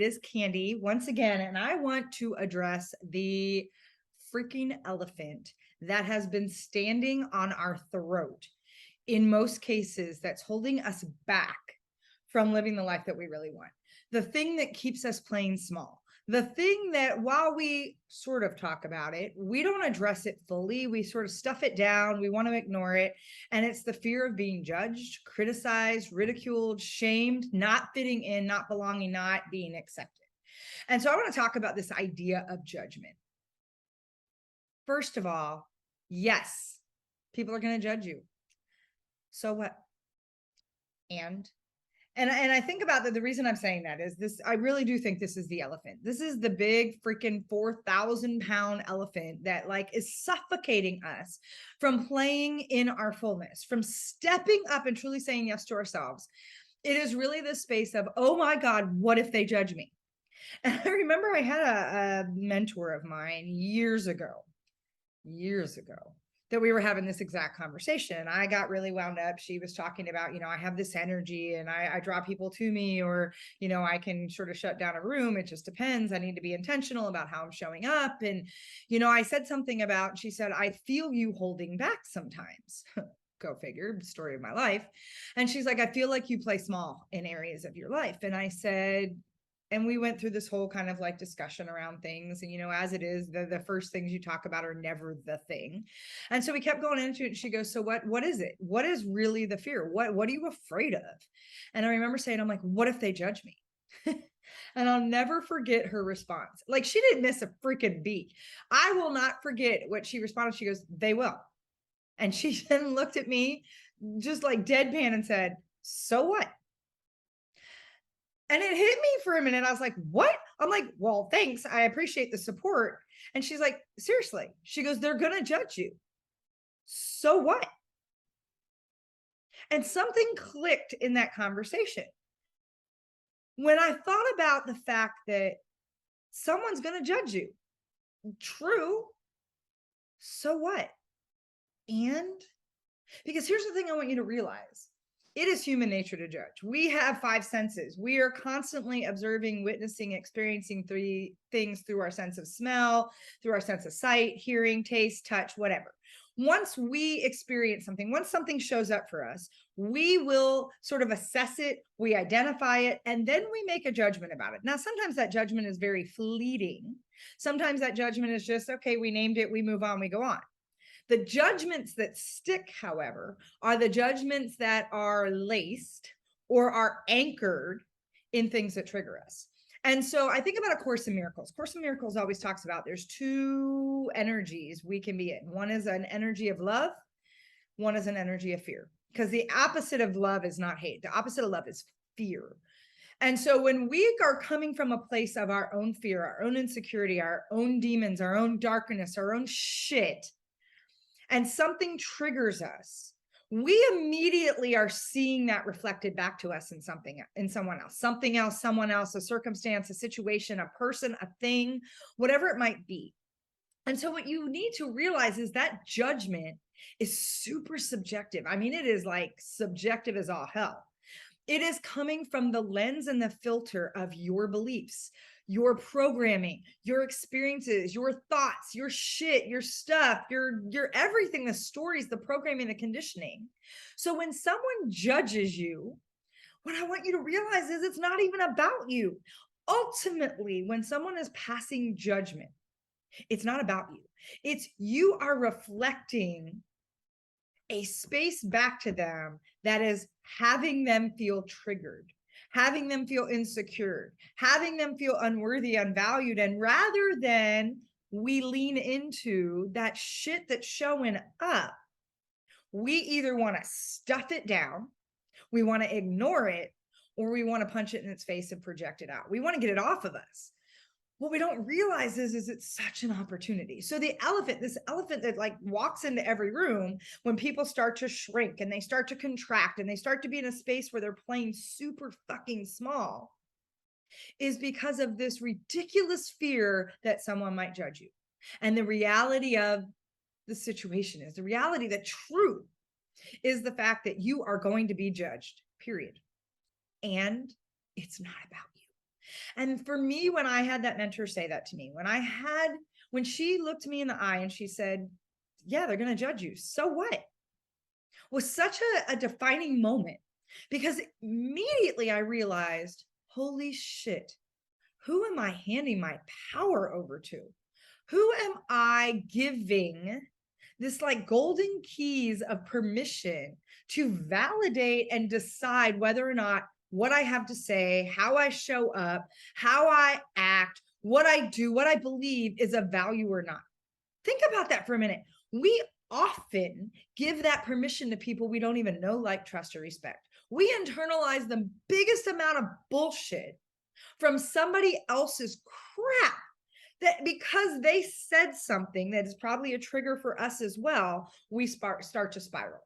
is Candy once again, and I want to address the freaking elephant that has been standing on our throat in most cases, that's holding us back from living the life that we really want. The thing that keeps us playing small. The thing that while we sort of talk about it, we don't address it fully. We sort of stuff it down. We want to ignore it. And it's the fear of being judged, criticized, ridiculed, shamed, not fitting in, not belonging, not being accepted. And so I want to talk about this idea of judgment. First of all, yes, people are going to judge you. So what? And I think about that. The reason I'm saying that is this, I really do think this is the elephant. This is the big freaking 4,000-pound elephant that like is suffocating us from playing in our fullness, from stepping up and truly saying yes to ourselves. It is really this space of, oh my God, what if they judge me? And I remember I had a mentor of mine years ago, that we were having this exact conversation. I got really wound up. She was talking about, I have this energy and I draw people to me, or, I can sort of shut down a room. It just depends. I need to be intentional about how I'm showing up. And, I said something about, she said, I feel you holding back sometimes. Go figure, story of my life. And she's like, I feel like you play small in areas of your life. And I said, and we went through this whole kind of like discussion around things. And, as it is, the first things you talk about are never the thing. And so we kept going into it. And she goes, so what is it? What is really the fear? What are you afraid of? And I remember saying, I'm like, what if they judge me? And I'll never forget her response. Like, she didn't miss a freaking beat. I will not forget what she responded. She goes, they will. And she then looked at me just like deadpan and said, so what? And it hit me for a minute. I was like, what? I'm like, well, thanks. I appreciate the support. And she's like, seriously. She goes, they're going to judge you. So what? And something clicked in that conversation. When I thought about the fact that someone's going to judge you. True. So what? And because here's the thing I want you to realize. It is human nature to judge. We have 5 senses. We are constantly observing, witnessing, experiencing 3 things through our sense of smell, through our sense of sight, hearing, taste, touch, whatever. Once we experience something, once something shows up for us, we will sort of assess it, we identify it, and then we make a judgment about it. Now, sometimes that judgment is very fleeting. Sometimes that judgment is just, okay, we named it, we move on, we go on. The judgments that stick, however, are the judgments that are laced or are anchored in things that trigger us. And so I think about A Course in Miracles. Course in Miracles always talks about there's 2 energies we can be in. One is an energy of love. One is an energy of fear. Because the opposite of love is not hate. The opposite of love is fear. And so when we are coming from a place of our own fear, our own insecurity, our own demons, our own darkness, our own shit, and something triggers us, we immediately are seeing that reflected back to us in someone else, someone else, a circumstance, a situation, a person, a thing, whatever it might be. And so what you need to realize is that judgment is super subjective. I mean, it is like subjective as all hell. It is coming from the lens and the filter of your beliefs, your programming, your experiences, your thoughts, your shit, your stuff, your everything, the stories, the programming, the conditioning. So when someone judges you, what I want you to realize is it's not even about you. Ultimately, when someone is passing judgment, it's not about you. It's you are reflecting a space back to them that is having them feel triggered, having them feel insecure, having them feel unworthy, unvalued. And rather than we lean into that shit that's showing up, we either want to stuff it down, we want to ignore it, or we want to punch it in its face and project it out. We want to get it off of us. What we don't realize is it's such an opportunity. So this elephant that like walks into every room when people start to shrink and they start to contract and they start to be in a space where they're playing super fucking small, is because of this ridiculous fear that someone might judge you. And the reality of the situation is, the reality, the truth is the fact that you are going to be judged, period. And it's not about you. And for me, when I had that mentor say that to me, when she looked me in the eye and she said, yeah, they're going to judge you. So what? Was such a defining moment, because immediately I realized, holy shit, who am I handing my power over to? Who am I giving this like golden keys of permission to validate and decide whether or not what I have to say, how I show up, how I act, what I do, what I believe is of value or not? Think about that for a minute. We often give that permission to people we don't even know, like, trust, or respect. We internalize the biggest amount of bullshit from somebody else's crap, that because they said something that is probably a trigger for us as well, we start to spiral.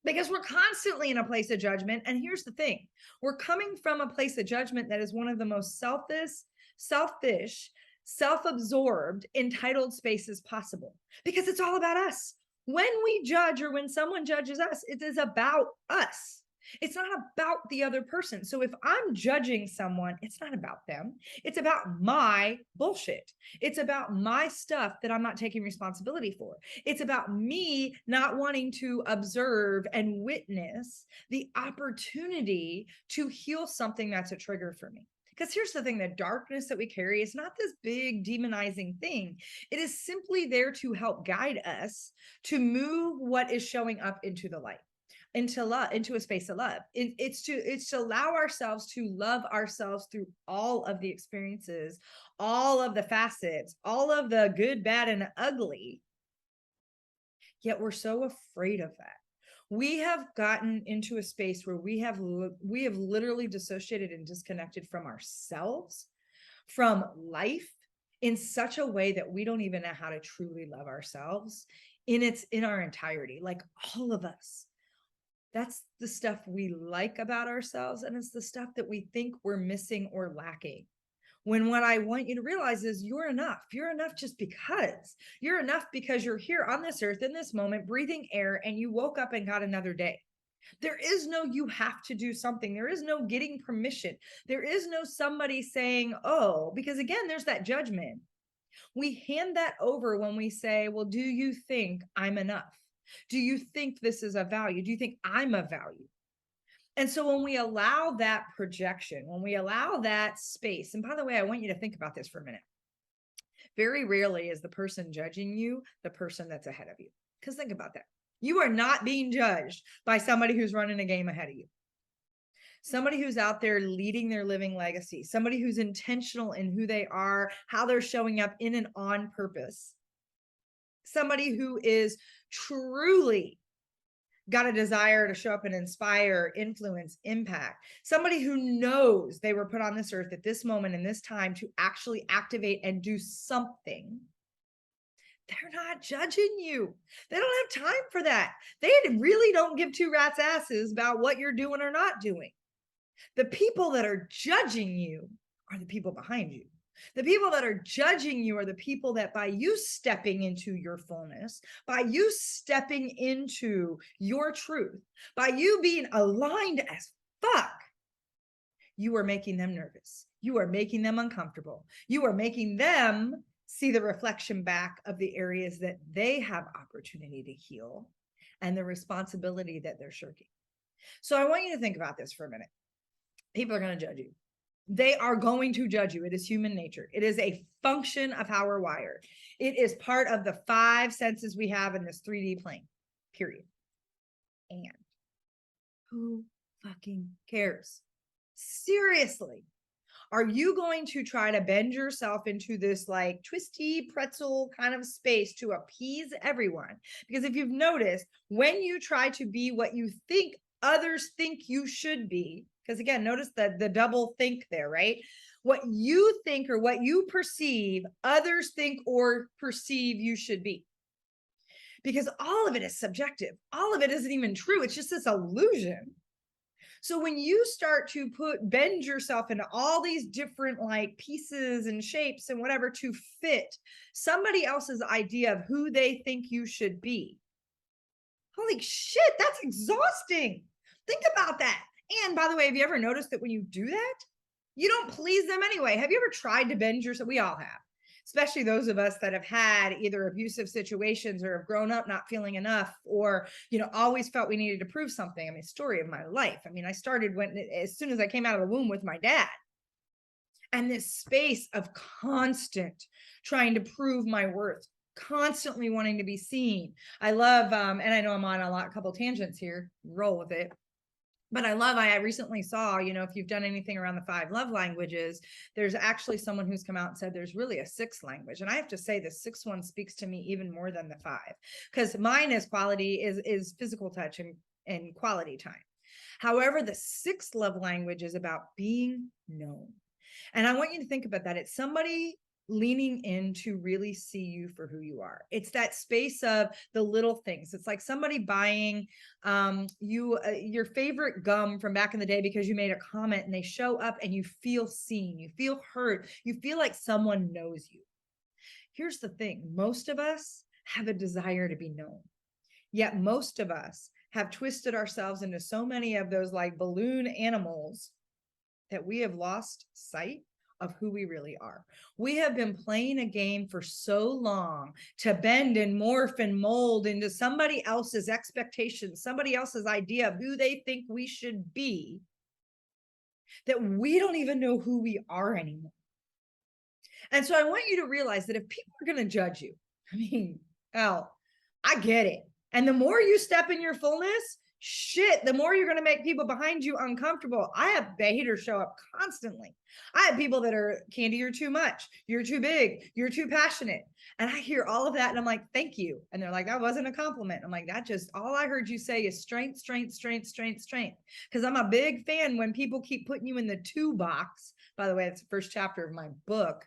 Because we're constantly in a place of judgment. And here's the thing, we're coming from a place of judgment that is one of the most selfish, self-absorbed, entitled spaces possible, because it's all about us. When we judge, or when someone judges us, it is about us. It's not about the other person. So if I'm judging someone, it's not about them. It's about my bullshit. It's about my stuff that I'm not taking responsibility for. It's about me not wanting to observe and witness the opportunity to heal something that's a trigger for me. Because here's the thing, the darkness that we carry is not this big demonizing thing. It is simply there to help guide us to move what is showing up into the light, into love, into a space of love. It's to allow ourselves to love ourselves through all of the experiences, all of the facets, all of the good, bad, and ugly. Yet we're so afraid of that. We have gotten into a space where we have literally dissociated and disconnected from ourselves, from life, in such a way that we don't even know how to truly love ourselves in our entirety. Like, all of us. That's the stuff we like about ourselves, and it's the stuff that we think we're missing or lacking. When what I want you to realize is you're enough. You're enough just because. You're enough because you're here on this earth in this moment, breathing air, and you woke up and got another day. There is no you have to do something. There is no getting permission. There is no somebody saying, oh, because again, there's that judgment. We hand that over when we say, well, do you think I'm enough? Do you think this is a value? Do you think I'm a value? And so when we allow that projection, when we allow that space, and by the way, I want you to think about this for a minute. Very rarely is the person judging you the person that's ahead of you. Because think about that. You are not being judged by somebody who's running a game ahead of you. Somebody who's out there leading their living legacy, somebody who's intentional in who they are, how they're showing up in and on purpose. Somebody who is truly got a desire to show up and inspire, influence, impact. Somebody who knows they were put on this earth at this moment in this time to actually activate and do something. They're not judging you. They don't have time for that. They really don't give two rats' asses about what you're doing or not doing. The people that are judging you are the people behind you. The people that are judging you are the people that, by you stepping into your fullness, by you stepping into your truth, by you being aligned as fuck, you are making them nervous. You are making them uncomfortable. You are making them see the reflection back of the areas that they have opportunity to heal and the responsibility that they're shirking. So I want you to think about this for a minute. People are going to judge you. They are going to judge you. It is human nature. It is a function of how we're wired. It is part of the 5 senses we have in this 3D plane, period. And who fucking cares? Seriously. Are you going to try to bend yourself into this like twisty pretzel kind of space to appease everyone? Because if you've noticed, when you try to be what you think others think you should be, because again, notice the double think there, right? What you think or what you perceive, others think or perceive you should be. Because all of it is subjective. All of it isn't even true. It's just this illusion. So when you start to bend yourself into all these different like pieces and shapes and whatever to fit somebody else's idea of who they think you should be, holy shit, that's exhausting. Think about that. And by the way, have you ever noticed that when you do that, You don't please them anyway. Have you ever tried to bend yourself? We all have, especially those of us that have had either abusive situations or have grown up not feeling enough, or, always felt we needed to prove something. I mean, story of my life. I mean, I started as soon as I came out of the womb with my dad. And this space of constant trying to prove my worth, constantly wanting to be seen. I love, and I know I'm on a couple tangents here, roll with it. But I recently saw, if you've done anything around the 5 love languages, there's actually someone who's come out and said there's really a 6th language. And I have to say the 6th one speaks to me even more than the 5, because mine is quality, is physical touch and quality time. However, the 6th love language is about being known. And I want you to think about that. It's somebody leaning in to really see you for who you are. It's that space of the little things. It's like somebody buying your favorite gum from back in the day because you made a comment, and they show up and you feel seen, you feel heard, you feel like someone knows you. Here's the thing. Most of us have a desire to be known. Yet most of us have twisted ourselves into so many of those like balloon animals that we have lost sight of who we really are. We have been playing a game for so long to bend and morph and mold into somebody else's expectations, somebody else's idea of who they think we should be, that we don't even know who we are anymore. And so I want you to realize that if people are going to judge you, I mean, hell, I get it. And the more you step in your fullness, shit, the more you're going to make people behind you uncomfortable. I have haters show up constantly. I have people that are, Candy, you're too much. You're too big. You're too passionate. And I hear all of that. And I'm like, thank you. And they're like, that wasn't a compliment. I'm like, all I heard you say is strength, strength, strength, strength, strength. Because I'm a big fan when people keep putting you in the 2 box. By the way, it's the first chapter of my book.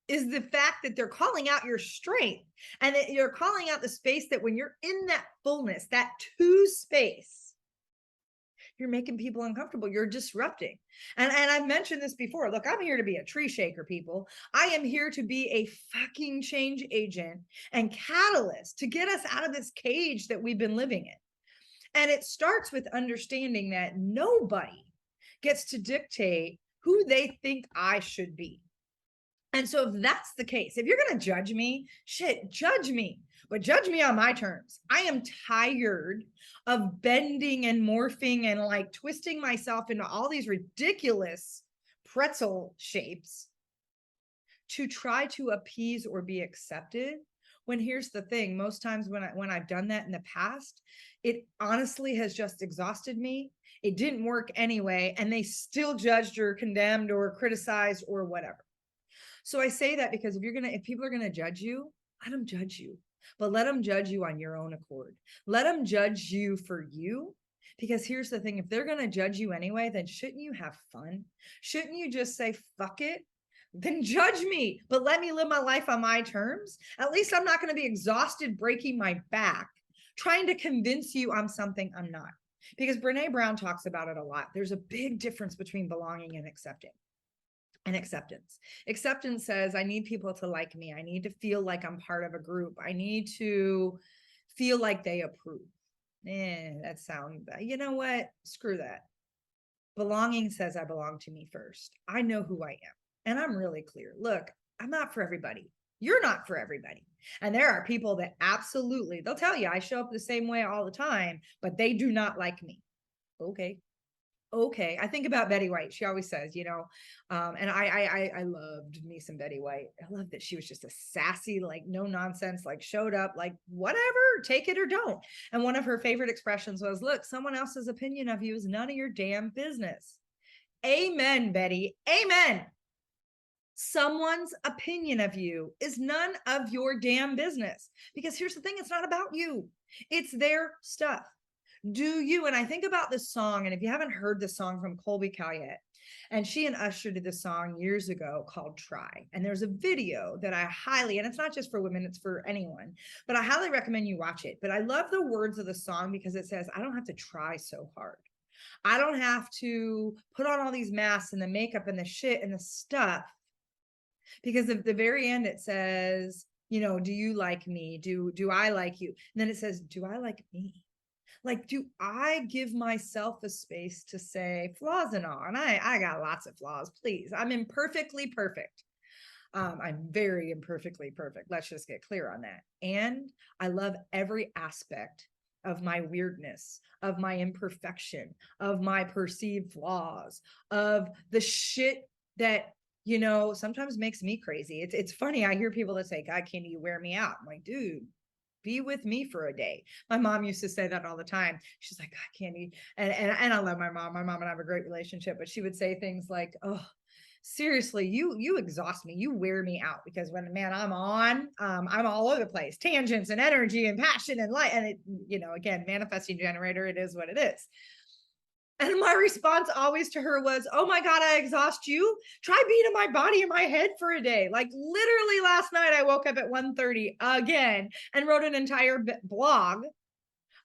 Is the fact that they're calling out your strength, and that you're calling out the space that when you're in that fullness, that 2 space, you're making people uncomfortable. You're disrupting. And I've mentioned this before. Look, I'm here to be a tree shaker, people. I am here to be a fucking change agent and catalyst to get us out of this cage that we've been living in. And it starts with understanding that nobody gets to dictate who they think I should be. And so if that's the case, if you're going to judge me, shit, judge me, but judge me on my terms. I am tired of bending and morphing and like twisting myself into all these ridiculous pretzel shapes to try to appease or be accepted. When here's the thing, most times when I've done that in the past, it honestly has just exhausted me. It didn't work anyway, and they still judged or condemned or criticized or whatever. So I say that because if people are going to judge you, let them judge you, but let them judge you on your own accord. Let them judge you for you. Because here's the thing, if they're going to judge you anyway, then shouldn't you have fun? Shouldn't you just say, fuck it? Then judge me, but let me live my life on my terms. At least I'm not going to be exhausted, breaking my back, trying to convince you I'm something I'm not. Because Brene Brown talks about it a lot. There's a big difference between belonging and accepting. And acceptance. Acceptance says, I need people to like me. I need to feel like I'm part of a group. I need to feel like they approve. That sounds, you know what? Screw that. Belonging says I belong to me first. I know who I am. And I'm really clear. Look, I'm not for everybody. You're not for everybody. And there are people that absolutely, they'll tell you I show up the same way all the time, but they do not like me. Okay. I think about Betty White. She always says, and I loved me some Betty White. I love that she was just a sassy, like no nonsense, like showed up, like whatever, take it or don't. And one of her favorite expressions was, look, someone else's opinion of you is none of your damn business. Amen, Betty. Amen. Someone's opinion of you is none of your damn business. Because here's the thing, it's not about you. It's their stuff. Do you? And I think about this song, and if you haven't heard the song from Colby Caillat, and she and Usher did this song years ago called Try. And there's a video that I highly, and it's not just for women, it's for anyone, but I highly recommend you watch it. But I love the words of the song because it says, I don't have to try so hard. I don't have to put on all these masks and the makeup and the shit and the stuff. Because at the very end, it says, do you like me? Do I like you? And then it says, do I like me? Like, do I give myself a space to say flaws and all? And I got lots of flaws, please. I'm imperfectly perfect. I'm very imperfectly perfect. Let's just get clear on that. And I love every aspect of my weirdness, of my imperfection, of my perceived flaws, of the shit that, sometimes makes me crazy. It's funny. I hear people that say, God, can you wear me out? I'm like, dude, be with me for a day. My mom used to say that all the time. She's like, God, Candy. And I love my mom. My mom and I have a great relationship, but she would say things like, oh, seriously, you exhaust me. You wear me out, because when, man, I'm all over the place, tangents and energy and passion and light. And it, again, manifesting generator, it is what it is. And my response always to her was, oh my God, I exhaust you. Try being in my body and my head for a day. Like literally last night, I woke up at 1:30 again and wrote an entire blog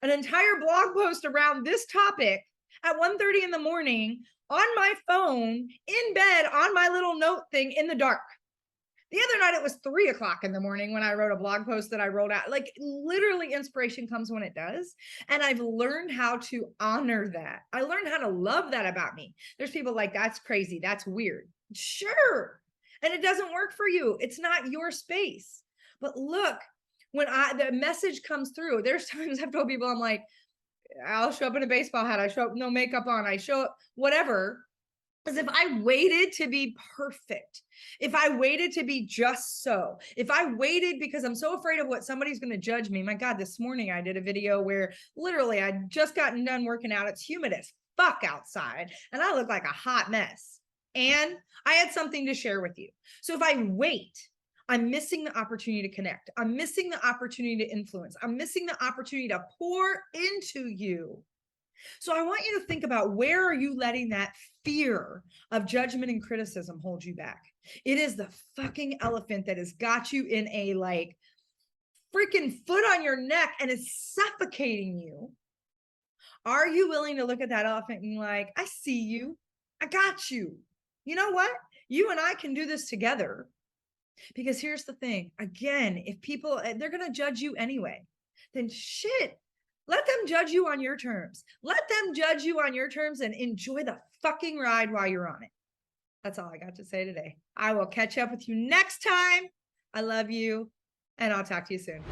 post around this topic at 1:30 in the morning on my phone, in bed, on my little note thing in the dark. The other night, it was 3:00 in the morning when I wrote a blog post that I wrote out. Like literally, inspiration comes when it does. And I've learned how to honor that. I learned how to love that about me. There's people like, that's crazy. That's weird. Sure. And it doesn't work for you. It's not your space. But look, when the message comes through, there's times I've told people, I'm like, I'll show up in a baseball hat. I show up no makeup on. I show up whatever. As if I waited to be perfect, if I waited to be just so, if I waited because I'm so afraid of what somebody's going to judge me. My God, this morning I did a video where literally I'd just gotten done working out. It's humid as fuck outside and I look like a hot mess. And I had something to share with you. So if I wait, I'm missing the opportunity to connect. I'm missing the opportunity to influence. I'm missing the opportunity to pour into you. So I want you to think about, where are you letting that fear of judgment and criticism hold you back? It is the fucking elephant that has got you in a like freaking foot on your neck and is suffocating you. Are you willing to look at that elephant and like, I see you. I got you. You know what? You and I can do this together. Because here's the thing. Again, if people, they're going to judge you anyway, then shit. Let them judge you on your terms. Let them judge you on your terms and enjoy the fucking ride while you're on it. That's all I got to say today. I will catch up with you next time. I love you, and I'll talk to you soon.